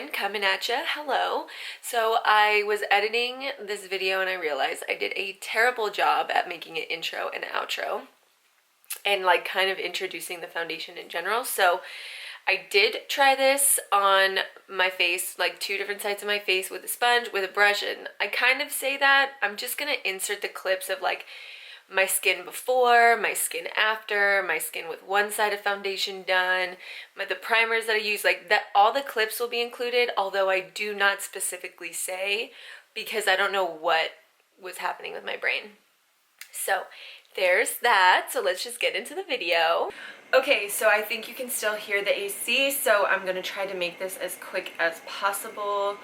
McQueen coming at ya. Hello. So I was editing this video and I realized I did a terrible job at making an intro and outro and like kind of introducing the foundation in general. So I did try this on my face, like 2 different sides of my face with a sponge, with a brush, and I kind of say that. I'm just gonna insert the clips of like my skin before, my skin after, my skin with one side of foundation done, the primers that I use, like that, all the clips will be included, although I do not specifically say because I don't know what was happening with my brain. So there's that. So let's just get into the video. Okay, so I think you can still hear the AC, so I'm gonna try to make this as quick as possible.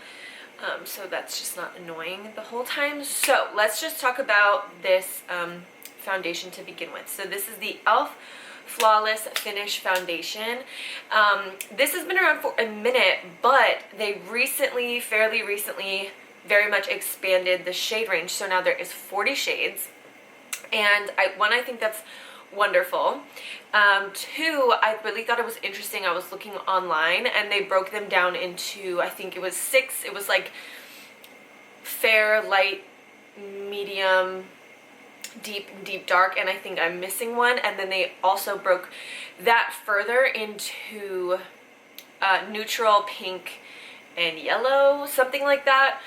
So that's just not annoying the whole time. So let's just talk about this foundation to begin with. So this is the e.l.f. Flawless Finish Foundation. This has been around for a minute, but they recently, fairly recently, very much expanded the shade range. So now there is 40 shades. And I think that's wonderful. 2, I really thought it was interesting. I was looking online and they broke them down into, I think it was 6. It was like fair, light, medium, deep, dark, and I think I'm missing one. And then they also broke that further into neutral, pink, and yellow, something like that.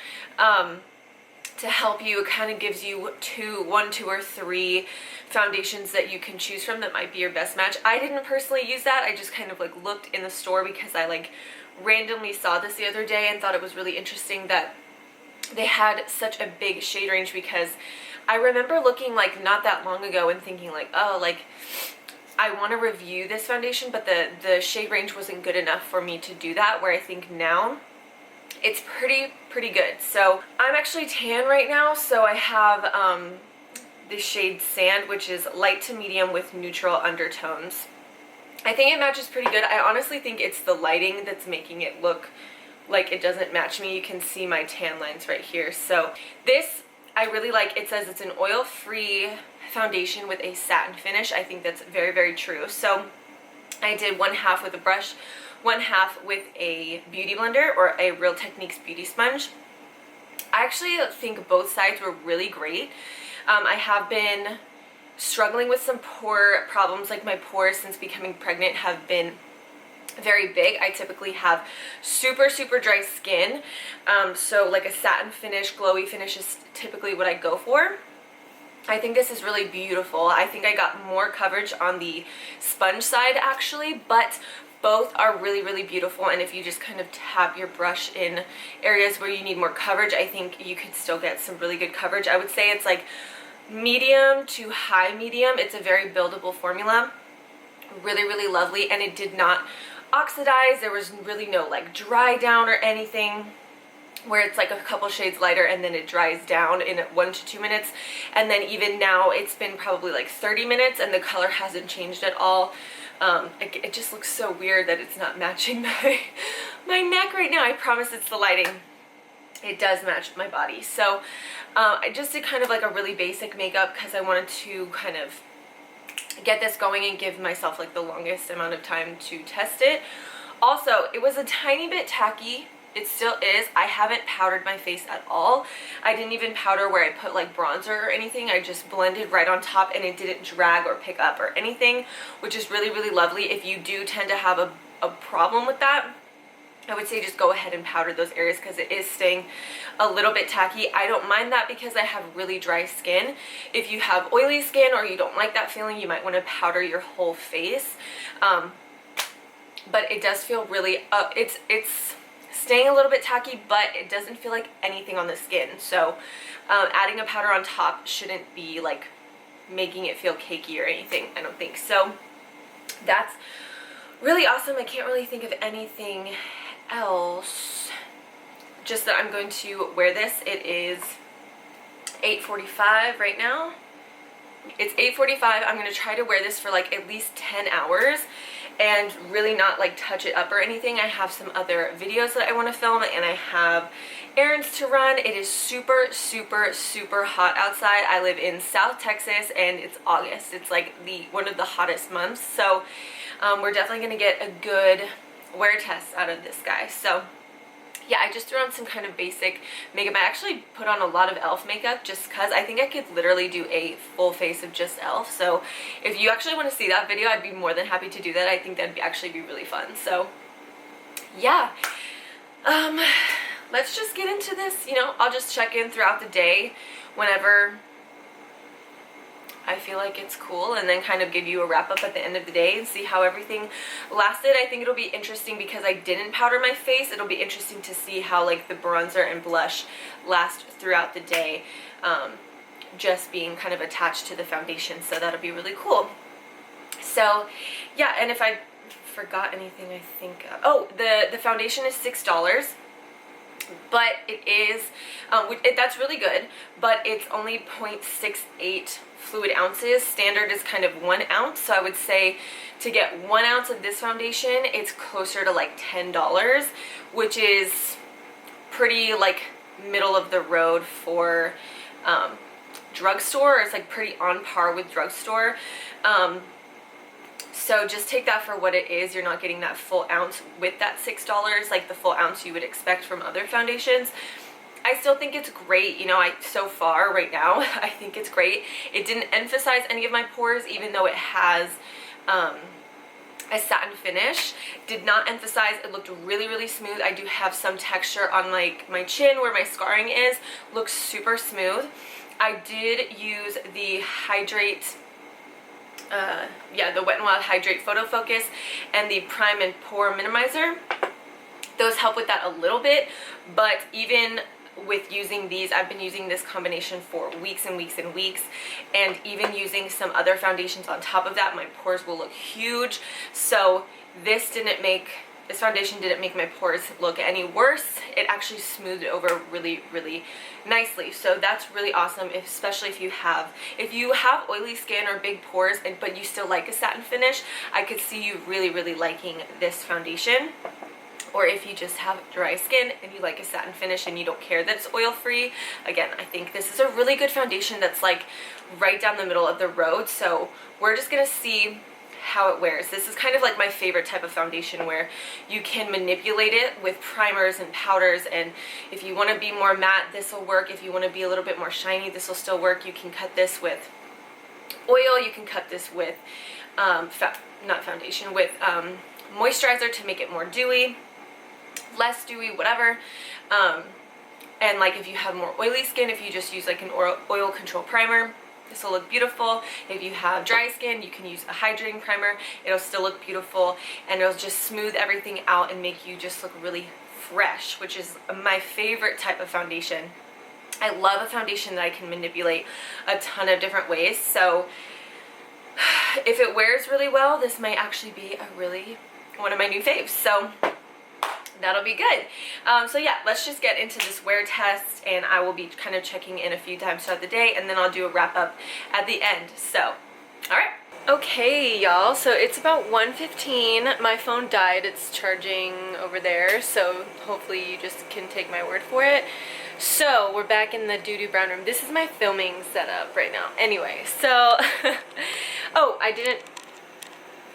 To help you, it kind of gives you 1, 2, or 3 foundations that you can choose from that might be your best match. I didn't personally use that. I just kind of like looked in the store because I like randomly saw this the other day and thought it was really interesting that they had such a big shade range, because I remember looking like not that long ago and thinking like, oh, like I want to review this foundation, but the shade range wasn't good enough for me to do that, where I think now it's pretty good. So I'm actually tan right now, so I have the shade Sand, which is light to medium with neutral undertones. I think it matches pretty good. I honestly think it's the lighting that's making it look like it doesn't match me. You can see my tan lines right here. So this I really like. It says it's an oil-free foundation with a satin finish. I think that's very true. So I did 1/2 with a brush, 1/2 with a beauty blender or a Real Techniques beauty sponge. I actually think both sides were really great. I have been struggling with some pore problems, like my pores since becoming pregnant have been very big. I typically have super dry skin, so like a satin finish, glowy finish is typically what I go for. I think this is really beautiful. I think I got more coverage on the sponge side actually, but both are really beautiful. And if you just kind of tap your brush in areas where you need more coverage, I think you could still get some really good coverage. I would say it's like medium to high medium. It's a very buildable formula. Really lovely, and it did not oxidize. There was really no like dry down or anything, where it's like a couple shades lighter and then it dries down in 1 to 2 minutes. And then even now it's been probably like 30 minutes and the color hasn't changed at all. It just looks so weird that it's not matching my neck right now. I promise it's the lighting. It does match my body. So I just did kind of like a really basic makeup because I wanted to kind of get this going and give myself like the longest amount of time to test it. Also, it was a tiny bit tacky. It still is. I haven't powdered my face at all. I didn't even powder where I put like bronzer or anything. I just blended right on top and it didn't drag or pick up or anything, which is really lovely. If you do tend to have a problem with that, I would say just go ahead and powder those areas because it is staying a little bit tacky. I don't mind that because I have really dry skin. If you have oily skin or you don't like that feeling, you might want to powder your whole face. But it does feel really, it's staying a little bit tacky, but it doesn't feel like anything on the skin. So adding a powder on top shouldn't be like making it feel cakey or anything, I don't think. So that's really awesome. I can't really think of anything else. Just that I'm going to wear this. It is 8:45 right now. It's 8:45. I'm going to try to wear this for like at least 10 hours and really not like touch it up or anything. I have some other videos that I want to film and I have errands to run. It is super hot outside. I live in South Texas and it's August. It's like one of the hottest months. So we're definitely going to get a good wear test out of this guy. So yeah, I just threw on some kind of basic makeup. I actually put on a lot of e.l.f. makeup just because I think I could literally do a full face of just e.l.f. So if you actually want to see that video, I'd be more than happy to do that. I think that'd actually be really fun. So yeah, let's just get into this. You know, I'll just check in throughout the day whenever I feel like it's cool, and then kind of give you a wrap up at the end of the day and see how everything lasted. I think it'll be interesting because I didn't powder my face. It'll be interesting to see how like the bronzer and blush last throughout the day, just being kind of attached to the foundation. So that'll be really cool. So yeah, and if I forgot anything, I think oh, the foundation is $6. But it is, that's really good, but it's only 0.68 fluid ounces. Standard is kind of 1 ounce, so I would say to get 1 ounce of this foundation, it's closer to like $10, which is pretty like middle of the road for drugstore. It's like pretty on par with drugstore. So just take that for what it is. You're not getting that full ounce with that $6, like the full ounce you would expect from other foundations. I still think it's great, you know, so far right now, I think it's great. It didn't emphasize any of my pores, even though it has a satin finish. Did not emphasize. It looked really, really smooth. I do have some texture on like my chin where my scarring is. Looks super smooth. I did use the Hydrate, the Wet n Wild Hydrate Photo Focus and the Prime and Pore Minimizer. Those help with that a little bit, but even with using these, I've been using this combination for weeks and weeks and weeks, and even using some other foundations on top of that, my pores will look huge. So this foundation didn't make my pores look any worse. It actually smoothed over really, really nicely. So that's really awesome, especially if you have oily skin or big pores, but you still like a satin finish. I could see you really, really liking this foundation. Or if you just have dry skin and you like a satin finish and you don't care that it's oil free, again, I think this is a really good foundation that's like right down the middle of the road. So we're just gonna see how it wears. This is kind of like my favorite type of foundation, where you can manipulate it with primers and powders, and if you want to be more matte, this will work. If you want to be a little bit more shiny, this will still work. You can cut this with oil, you can cut this with moisturizer to make it more dewy, less dewy, whatever. And like if you have more oily skin, if you just use like an oil control primer, this will look beautiful. If you have dry skin, you can use a hydrating primer. It'll still look beautiful, and it'll just smooth everything out and make you just look really fresh, which is my favorite type of foundation. I love a foundation that I can manipulate a ton of different ways. So if it wears really well, this might actually be one of my new faves. So that'll be good. So yeah, let's just get into this wear test, and I will be kind of checking in a few times throughout the day, and then I'll do a wrap up at the end. So, all right. Okay, y'all, so it's about 1:15. My phone died. It's charging over there, so hopefully you just can take my word for it. So we're back in the doo-doo brown room. This is my filming setup right now. Anyway, so oh,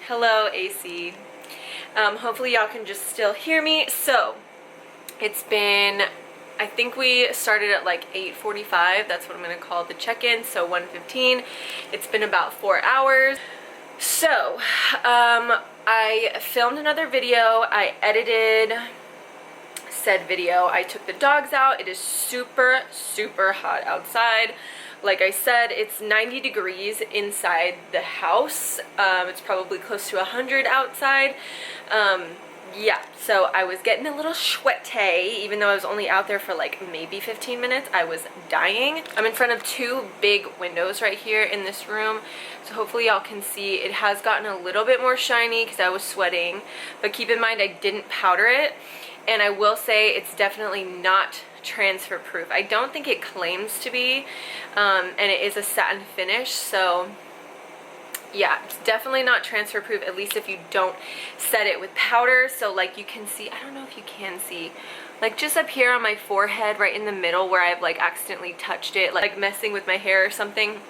hello AC. Hopefully y'all can just still hear me. So it's been, I think we started at like 8:45. That's what I'm gonna call the check-in. So 1:15. It's been about 4 hours. So I filmed another video. I edited said video. I took the dogs out. It is super, super hot outside. Like I said, it's 90 degrees inside the house. It's probably close to 100 outside. Yeah, so I was getting a little sweaty, even though I was only out there for like maybe 15 minutes. I was dying. I'm in front of 2 big windows right here in this room, so hopefully y'all can see. It has gotten a little bit more shiny because I was sweating, but keep in mind I didn't powder it, and I will say it's definitely not transfer proof. I don't think it claims to be, and it is a satin finish, so yeah, it's definitely not transfer proof, at least if you don't set it with powder. So like you can see, I don't know if you can see, like just up here on my forehead right in the middle where I've like accidentally touched it, like messing with my hair or something,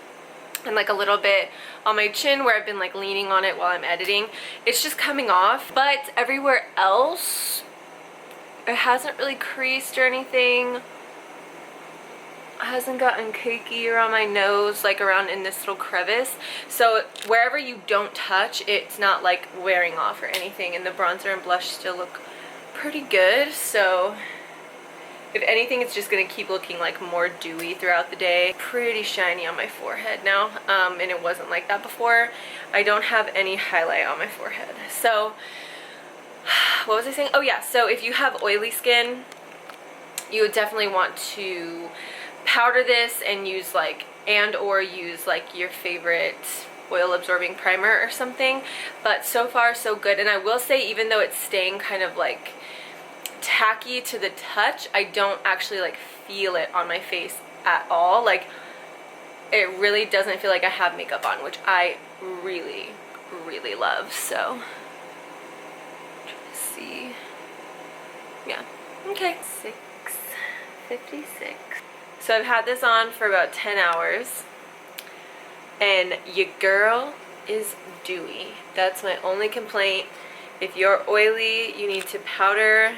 and like a little bit on my chin where I've been like leaning on it while I'm editing. It's just coming off, but everywhere else It hasn't really creased or anything. It hasn't gotten cakey around my nose, like around in this little crevice. So wherever you don't touch, it's not like wearing off or anything. And the bronzer and blush still look pretty good. So if anything, it's just gonna keep looking like more dewy throughout the day. Pretty shiny on my forehead now, and it wasn't like that before. I don't have any highlight on my forehead. So what was I saying? Oh yeah, so if you have oily skin, you would definitely want to powder this and use like, or use like your favorite oil absorbing primer or something. But so far so good. And I will say, even though it's staying kind of like tacky to the touch, I don't actually like feel it on my face at all. Like, it really doesn't feel like I have makeup on, which I really love. So see, yeah, okay. 6:56. So I've had this on for about 10 hours and your girl is dewy. That's my only complaint. If you're oily, you need to powder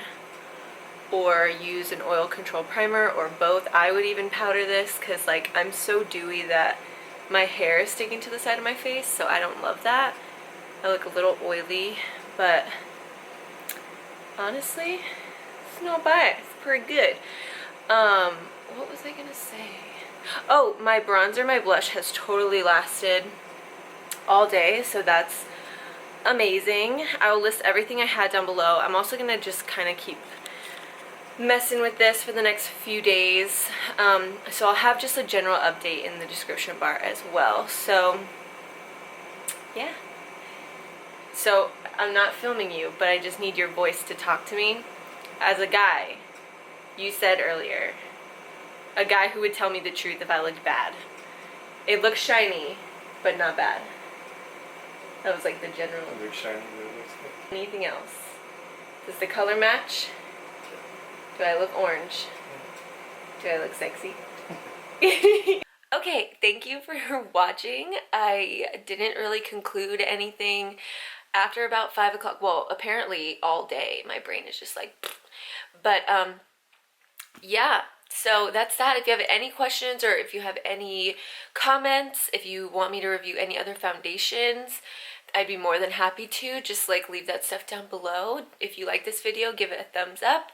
or use an oil control primer, or both. I would even powder this because like I'm so dewy that my hair is sticking to the side of my face, so I don't love that. I look a little oily, but honestly, it's not bad. It's pretty good. What was I gonna say? Oh, my bronzer, my blush has totally lasted all day, so that's amazing. I will list everything I had down below. I'm also gonna just kind of keep messing with this for the next few days, so I'll have just a general update in the description bar as well. So yeah, so I'm not filming you, but I just need your voice to talk to me. As a guy, you said earlier, a guy who would tell me the truth if I looked bad. It looks shiny, but not bad. That was like the general. It looks shiny, but it looks good. Anything else? Does the color match? Do I look orange? Do I look sexy? Okay, thank you for watching. I didn't really conclude anything after about 5 o'clock. Well, apparently all day my brain is just like, but yeah. So that's that. If you have any questions or if you have any comments, if you want me to review any other foundations, I'd be more than happy to. Just like leave that stuff down below. If you like this video, give it a thumbs up.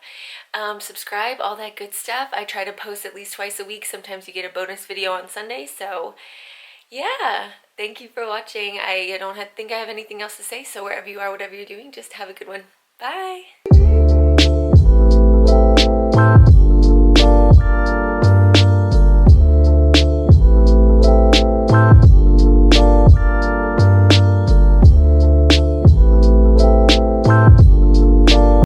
Subscribe, all that good stuff. I try to post at least twice a week. Sometimes you get a bonus video on Sunday. So yeah, thank you for watching. I don't think I have anything else to say. So wherever you are, whatever you're doing, just have a good one. Bye.